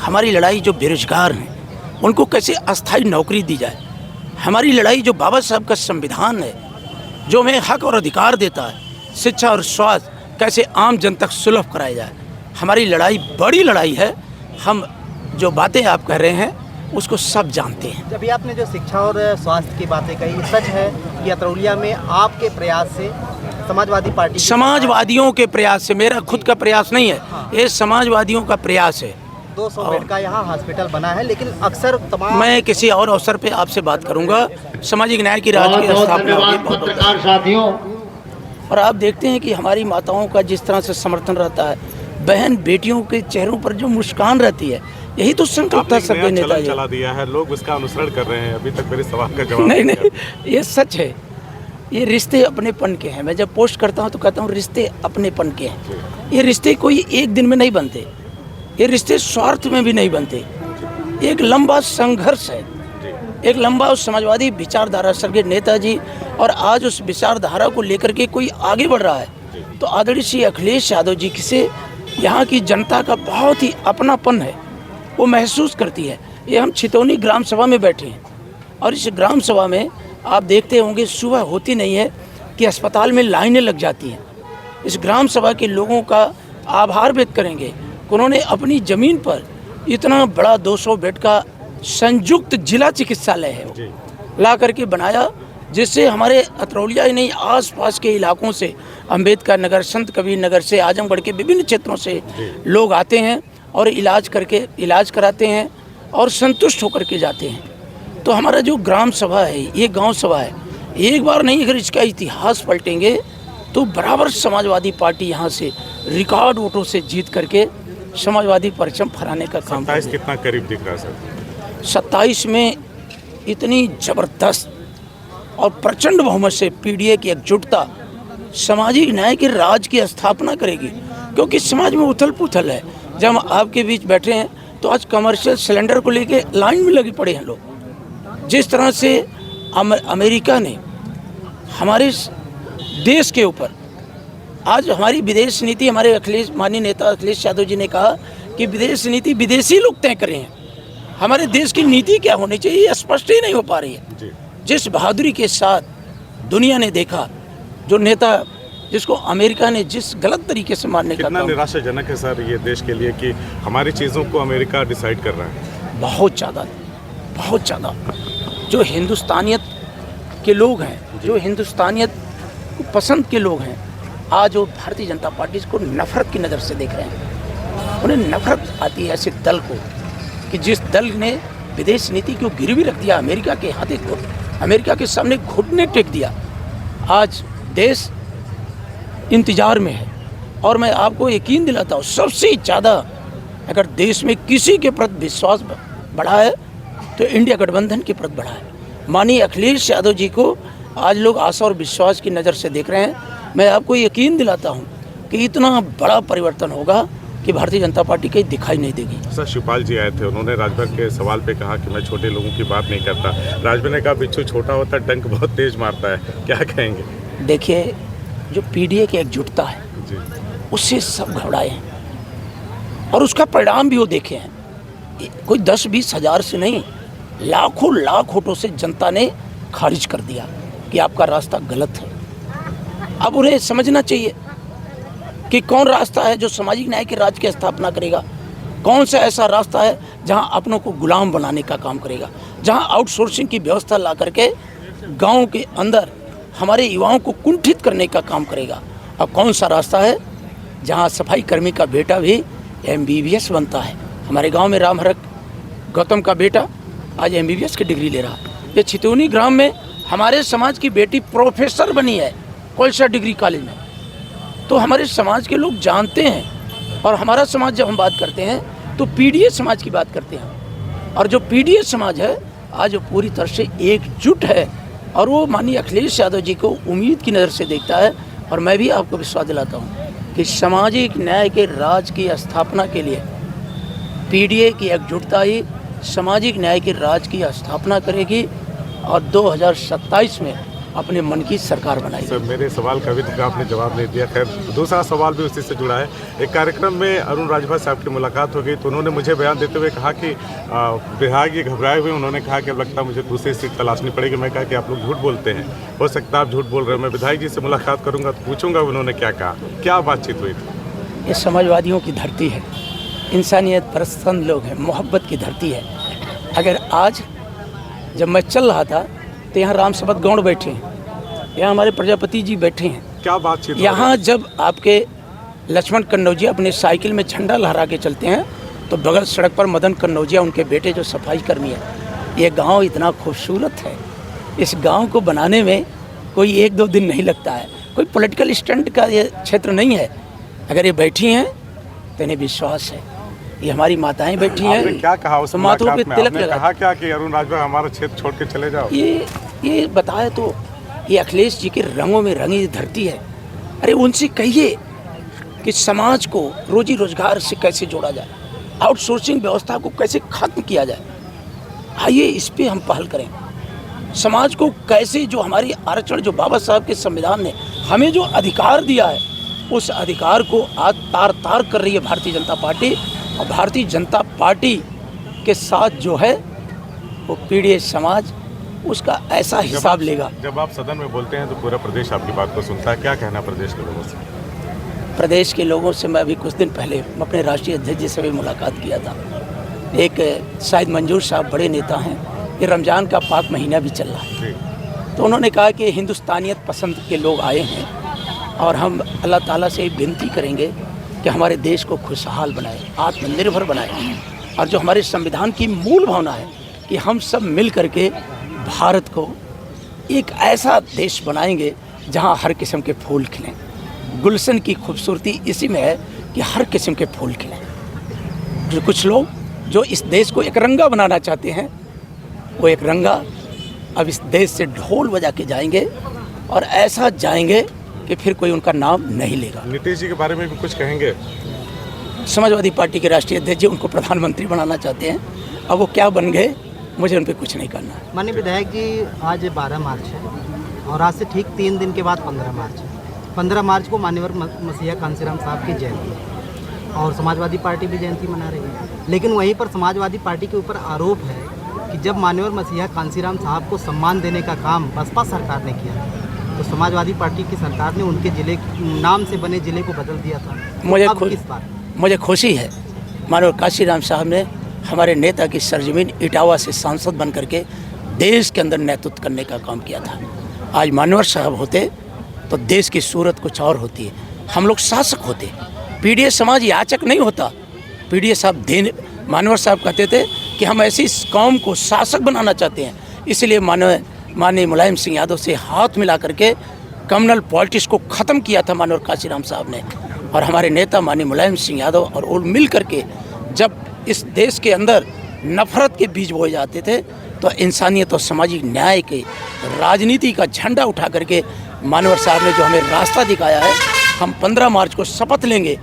हमारी लड़ाई जो बेरोजगार हैं उनको कैसे अस्थायी नौकरी दी जाए, हमारी लड़ाई जो बाबा साहब का संविधान है जो हमें हक और अधिकार देता है, शिक्षा और स्वास्थ्य कैसे आम जन तक सुलभ कराया जाए, हमारी लड़ाई बड़ी लड़ाई है। हम जो बातें आप कह रहे हैं उसको सब जानते हैं। जब भी आपने जो शिक्षा और स्वास्थ्य की बातें कही, सच है कि अतरौलिया में आपके प्रयास से समाजवादी पार्टी, समाजवादियों के प्रयास से, मेरा खुद का प्रयास नहीं है, ये समाजवादियों का प्रयास है। 200 बेड का यहाँ हॉस्पिटल बना है, लेकिन अक्सर तमाम, मैं किसी और अवसर पे आपसे बात करूंगा। सामाजिक न्याय की राज की स्थापना होगी, पत्रकार साथियों। और आप देखते हैं कि हमारी माताओं का जिस तरह से समर्थन रहता है, बहन बेटियों के चेहरों पर जो मुस्कान रहती है, यही तो संकल्प था सबके नेता। चला दिया है, लोग उसका अनुसरण कर रहे हैं। अभी तक मेरे सवाल का जवाब नहीं, ये सच है। ये रिश्ते अपनेपन के हैं। मैं जब पोस्ट करता हूँ तो कहता हूँ रिश्ते अपनेपन के हैं। ये रिश्ते कोई एक दिन में नहीं बनते, ये रिश्ते स्वार्थ में भी नहीं बनते। एक लंबा संघर्ष है, एक लंबा उस समाजवादी विचारधारा स्वर्गीय नेताजी, और आज उस विचारधारा को लेकर के कोई आगे बढ़ रहा है तो आदरणीय श्री अखिलेश यादव जी से यहाँ की जनता का बहुत ही अपनापन है, वो महसूस करती है। ये हम छितौनी ग्राम सभा में बैठे हैं और इस ग्राम सभा में आप देखते होंगे सुबह होती नहीं है कि अस्पताल में लाइनें लग जाती हैं। इस ग्राम सभा के लोगों का आभार व्यक्त करेंगे कि उन्होंने अपनी ज़मीन पर इतना बड़ा 200 बेड का संयुक्त जिला चिकित्सालय है वो ला करके बनाया, जिससे हमारे अतरौलिया ही नहीं आसपास के इलाकों से, अंबेडकर नगर, संत कबीर नगर से, आजमगढ़ के विभिन्न क्षेत्रों से लोग आते हैं और इलाज कराते हैं और संतुष्ट होकर के जाते हैं। तो हमारा जो ग्राम सभा है, ये गांव सभा है, एक बार नहीं अगर इसका इतिहास पलटेंगे तो बराबर समाजवादी पार्टी यहाँ से रिकॉर्ड वोटों से जीत करके समाजवादी परचम फहराने का काम। 27 कितना करीब दिख रहा है सर? 27 में इतनी जबरदस्त और प्रचंड बहुमत से पीडीए की एकजुटता सामाजिक न्याय के राज की स्थापना करेगी, क्योंकि समाज में उथल पुथल है। जब हम आपके बीच बैठे हैं तो आज कमर्शियल सिलेंडर को लेके लाइन में लगे पड़े हैं लोग। जिस तरह से अमेरिका ने हमारे देश के ऊपर आज हमारी विदेश नीति, हमारे माननीय नेता अखिलेश यादव जी ने कहा कि विदेश नीति विदेशी लोग तय कर रहे हैं, हमारे देश की नीति क्या होनी चाहिए ये स्पष्ट ही नहीं हो पा रही है। जिस बहादुरी के साथ दुनिया ने देखा, जो नेता जिसको अमेरिका ने जिस गलत तरीके से मारने का कितना निराशाजनक है सर ये देश के लिए कि हमारी चीज़ों को अमेरिका डिसाइड कर रहा है। बहुत ज़्यादा जो हिंदुस्तानियत के लोग हैं, जो हिंदुस्तानियत को पसंद के लोग हैं, आज वो भारतीय जनता पार्टी को नफरत की नज़र से देख रहे हैं। उन्हें नफरत आती है ऐसे दल को कि जिस दल ने विदेश नीति को गिरवी रख दिया, अमेरिका के हाथे को, अमेरिका के सामने घुटने टेक दिया। आज देश इंतजार में है और मैं आपको यकीन दिलाता हूँ सबसे ज़्यादा अगर देश में किसी के प्रति विश्वास बढ़ा है तो इंडिया गठबंधन के प्रति बढ़ा है। माननीय अखिलेश यादव जी को आज लोग आशा और विश्वास की नज़र से देख रहे हैं। मैं आपको यकीन दिलाता हूँ कि इतना बड़ा परिवर्तन होगा कि भारतीय जनता पार्टी कहीं दिखाई नहीं देगी। सर शिवपाल जी आए थे, उन्होंने राजभर के सवाल पे कहा कि मैं छोटे लोगों की बात नहीं करता। राजभर ने कहा बिच्छू छोटा होता है, डंक बहुत तेज मारता है, क्या कहेंगे? देखिए, जो पीडीए की एकजुटता है उससे सब घबराए हैं और उसका परिणाम भी वो देखे हैं। कोई 10-20 हज़ार से नहीं, लाखों लाख वोटों से जनता ने खारिज कर दिया कि आपका रास्ता गलत है। अब उन्हें समझना चाहिए कि कौन रास्ता है जो सामाजिक न्याय के राज की स्थापना करेगा, कौन सा ऐसा रास्ता है जहां अपनों को गुलाम बनाने का काम करेगा, जहां आउटसोर्सिंग की व्यवस्था ला करके गाँव के अंदर हमारे युवाओं को कुंठित करने का काम करेगा, और कौन सा रास्ता है जहां सफाई कर्मी का बेटा भी MBBS बनता है। हमारे गांव में रामहरक गौतम का बेटा आज MBBS की डिग्री ले रहा है। ये छितौनी ग्राम में हमारे समाज की बेटी प्रोफेसर बनी है कोलसा डिग्री कॉलेज में। तो हमारे समाज के लोग जानते हैं, और हमारा समाज जब हम बात करते हैं तो पीडीए समाज की बात करते हैं, और जो पीडीए समाज है आज वो पूरी तरह से एकजुट है और वो माननीय अखिलेश यादव जी को उम्मीद की नज़र से देखता है। और मैं भी आपको विश्वास दिलाता हूँ कि सामाजिक न्याय के राज की स्थापना के लिए पीडीए की एकजुटता ही सामाजिक न्याय के राज की स्थापना करेगी, और 2027 में अपने मन की सरकार बनाई। सर, मेरे सवाल का अभी तक आपने जवाब नहीं दिया। खैर, दूसरा सवाल भी उसी से जुड़ा है। एक कार्यक्रम में अरुण राजभर साहब की मुलाकात हो गई तो उन्होंने मुझे बयान देते हुए कहा कि विधायक ये घबराए हुए, उन्होंने कहा कि अब लगता है मुझे दूसरी सीट तलाशनी पड़ेगी। मैं कहा कि आप लोग झूठ बोलते हैं, हो सकता है आप झूठ बोल रहे हो। मैं विधायक जी से मुलाकात करूँगा तो पूछूंगा उन्होंने क्या कहा, क्या बातचीत हुई थी। ये समाजवादियों की धरती है, इंसानियत पसंद लोग हैं, मोहब्बत की धरती है। अगर आज जब मैं चल रहा था तो यहाँ राम सबद गौड़ बैठे हैं, यहाँ हमारे प्रजापति जी बैठे हैं, क्या बातचीत? यहाँ जब आपके लक्ष्मण कन्नौजिया अपने साइकिल में झंडा लहरा के चलते हैं तो बगल सड़क पर मदन कन्नौजिया उनके बेटे जो सफाई कर्मी है। ये गांव इतना खूबसूरत है, इस गांव को बनाने में कोई 1-2 दिन नहीं लगता है, कोई पॉलिटिकल स्टंट का ये क्षेत्र नहीं है। अगर ये बैठी हैं तो इन्हें विश्वास है, ये हमारी माताएं बैठी हैं। आपने क्या कहा उस माथों मुलाकात पे में? तिलक आपने लगा कहा क्या कि अरुण राजभर हमारा क्षेत्र छोड़ के चले जाओ? ये बताया तो ये अखिलेश जी के रंगों में रंगी धरती है। अरे उनसे कहिए कि समाज को रोजी रोजगार से कैसे जोड़ा जाए, आउटसोर्सिंग व्यवस्था को कैसे खत्म किया जाए। आइए इस पे हम पहल करें। समाज को कैसे, जो हमारी आरक्षण, जो बाबा साहब के संविधान ने हमें जो अधिकार दिया है, उस अधिकार को आज तार तार कर रही है भारतीय जनता पार्टी। और भारतीय जनता पार्टी के साथ जो है वो पीड़ित समाज उसका ऐसा हिसाब लेगा। जब आप सदन में बोलते हैं तो पूरा प्रदेश आपकी बात को सुनता है, क्या कहना प्रदेश के लोगों से? प्रदेश के लोगों से मैं अभी कुछ दिन पहले अपने राष्ट्रीय अध्यक्ष जी से भी मुलाकात किया था। एक शायद मंजूर साहब बड़े नेता हैं, ये रमज़ान का पाक महीना भी चल रहा है, तो उन्होंने कहा कि हिंदुस्तानियत पसंद के लोग आए हैं और हम अल्लाह ताला से विनती करेंगे कि हमारे देश को खुशहाल बनाए, आत्मनिर्भर बनाए। और जो हमारे संविधान की मूल भावना है कि हम सब मिल करके भारत को एक ऐसा देश बनाएंगे जहां हर किस्म के फूल खिलें। गुलशन की खूबसूरती इसी में है कि हर किस्म के फूल खिलें। जो कुछ लोग जो इस देश को एक रंगा बनाना चाहते हैं, वो एक रंगा अब इस देश से ढोल बजा के जाएंगे और ऐसा जाएंगे कि फिर कोई उनका नाम नहीं लेगा। नीतीश जी के बारे में भी कुछ कहेंगे? समाजवादी पार्टी के राष्ट्रीय अध्यक्ष जी उनको प्रधानमंत्री बनाना चाहते हैं, अब वो क्या बन गए मुझे उन पर कुछ नहीं करना है। माननीय विधायक जी, आज 12 मार्च है और आज से ठीक 3 दिन के बाद 15 मार्च है। 15 मार्च को मान्यवर मसीहा कांसीराम साहब की जयंती है और समाजवादी पार्टी भी जयंती मना रही है। लेकिन वहीं पर समाजवादी पार्टी के ऊपर आरोप है कि जब मान्यवर मसीहा कांसीराम साहब को सम्मान देने का काम बसपा सरकार ने किया तो समाजवादी पार्टी की सरकार ने उनके जिले नाम से बने जिले को बदल दिया था। मुझे खुशी है मानव काशीराम साहब ने हमारे नेता की सरजमीन इटावा से सांसद बन करके देश के अंदर नेतृत्व करने का काम किया था। आज मानवर साहब होते तो देश की सूरत कुछ और होती है, हम लोग शासक होते। पीडीए समाज याचक नहीं होता। पीडीए साहब मानवर साहब कहते थे कि हम ऐसी कौम को शासक बनाना चाहते हैं, इसलिए माननीय मुलायम सिंह यादव से हाथ मिला करके कम्युनल पॉलिटिक्स को ख़त्म किया था मानवर काशीराम साहब ने। और हमारे नेता माननीय मुलायम सिंह यादव और वो मिल करके जब इस देश के अंदर नफरत के बीज बोए जाते थे तो इंसानियत और सामाजिक न्याय के राजनीति का झंडा उठा करके मानवर साहब ने जो हमें रास्ता दिखाया है। हम 15 मार्च को शपथ लेंगे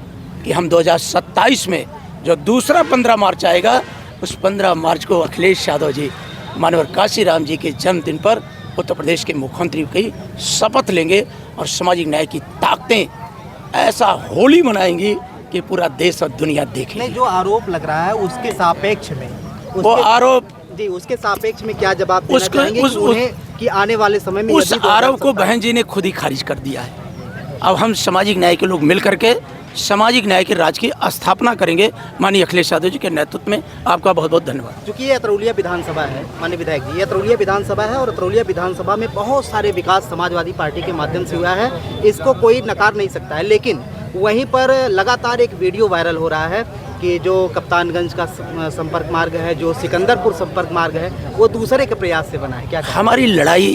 कि हम 2027 में जो दूसरा 15 मार्च आएगा, उस 15 मार्च को अखिलेश यादव जी मानवर काशीराम जी के जन्मदिन पर उत्तर प्रदेश के मुख्यमंत्री की शपथ लेंगे और सामाजिक न्याय की ताकतें ऐसा होली मनाएंगी कि पूरा देश और दुनिया देखेगी। नहीं, जो आरोप लग रहा है उसके सापेक्ष में वो आरोप जी, उसके सापेक्ष में क्या जवाब देना चाहेंगे कि उन्हें कि आने वाले समय में उस आरोप को बहन जी ने खुद ही खारिज कर दिया है। अब हम सामाजिक न्याय के लोग मिल करके सामाजिक न्याय के राज की स्थापना करेंगे माननीय अखिलेश यादव जी के नेतृत्व में। आपका बहुत बहुत धन्यवाद। क्योंकि ये अतरौलिया विधानसभा है माननीय विधायक जी, ये अतरौलिया विधानसभा है और अतरौलिया विधानसभा में बहुत सारे विकास समाजवादी पार्टी के माध्यम से हुआ है, इसको कोई नकार नहीं सकता है। लेकिन वहीं पर लगातार एक वीडियो वायरल हो रहा है कि जो कप्तानगंज का संपर्क मार्ग है, जो सिकंदरपुर संपर्क मार्ग है, वो दूसरे के प्रयास से बना है। क्या हमारी लड़ाई